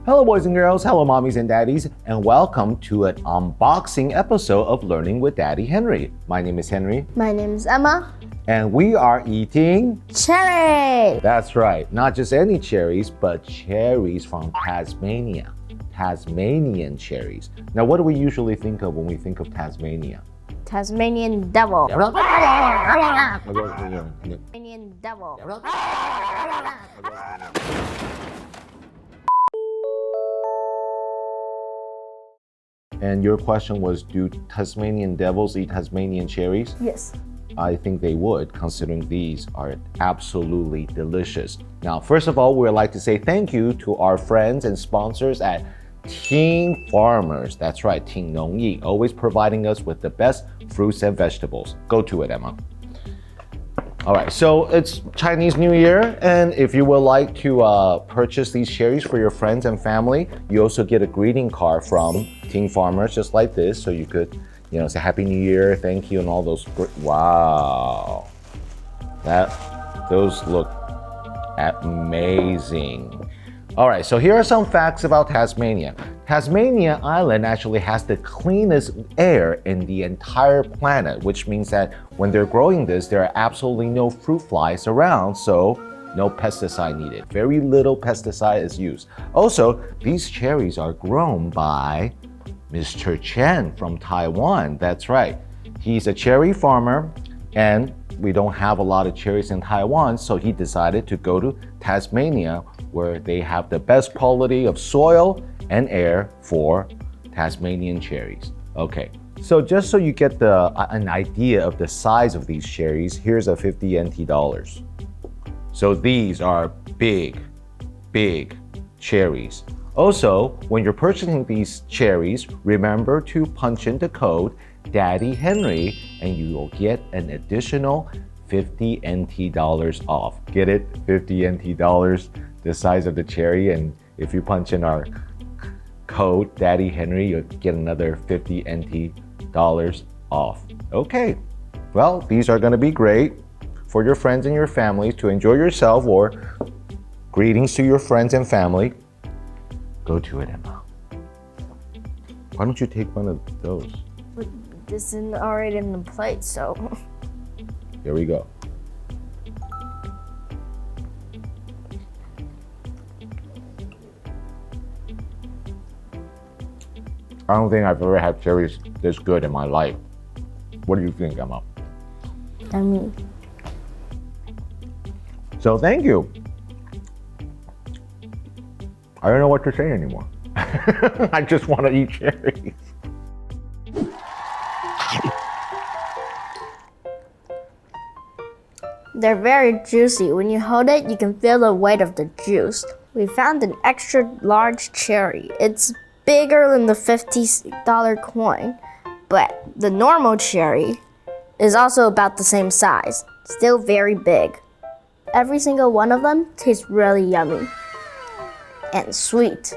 Hello boys and girls, hello mommies and daddies, and welcome to an unboxing episode of Learning with Daddy Henry. My name is Henry. My name is Emma. And we are eating cherry. That's right, not just any cherries, but cherries from Tasmania. Tasmanian cherries. Now what do we usually think of when we think of Tasmania? Tasmanian devil. Tasmanian devil. And your question was, do Tasmanian devils eat Tasmanian cherries? Yes. I think they would, considering these are absolutely delicious. Now, first of all, we would like to say thank you to our friends and sponsors at Teen Farmers. That's right,挺农易, always providing us with the best fruits and vegetables. Go to it, Emma. All right, so it's Chinese New Year, and if you would like to purchase these cherries for your friends and family, you also get a greeting card from Teen Farmers, just like this, so you could, say Happy New Year, thank you, and all those. Wow, those look amazing. All right, so here are some facts about Tasmania. Tasmania Island actually has the cleanest air in the entire planet, which means that when they're growing this, there are absolutely no fruit flies around, so no pesticide needed. Very little pesticide is used. Also, these cherries are grown by Mr. Chen from Taiwan. That's right. He's a cherry farmer, and we don't have a lot of cherries in Taiwan, so he decided to go to Tasmania, where they have the best quality of soil and air for Tasmanian cherries. Okay, so just so you get an idea of the size of these cherries, here's a 50 NT dollars. So these are big cherries. Also, when you're purchasing these cherries, remember to punch in the code Daddy Henry, and you will get an additional 50 NT dollars off. Get it? 50 NT dollars, the size of the cherry, and if you punch in our code Daddy Henry, you'll get another 50 NT dollars off. Okay, well, these are gonna be great for your friends and your families to enjoy yourself, or greetings to your friends and family. Go to it, Emma. Why don't you take one of those? This is already in the plate, so. Here we go. I don't think I've ever had cherries this good in my life. What do you think, Emma? Yummy. So thank you. I don't know what to say anymore. I just want to eat cherries. They're very juicy. When you hold it, you can feel the weight of the juice. We found an extra large cherry. It's bigger than the $50 coin, but the normal cherry is also about the same size, still very big. Every single one of them tastes really yummy and sweet.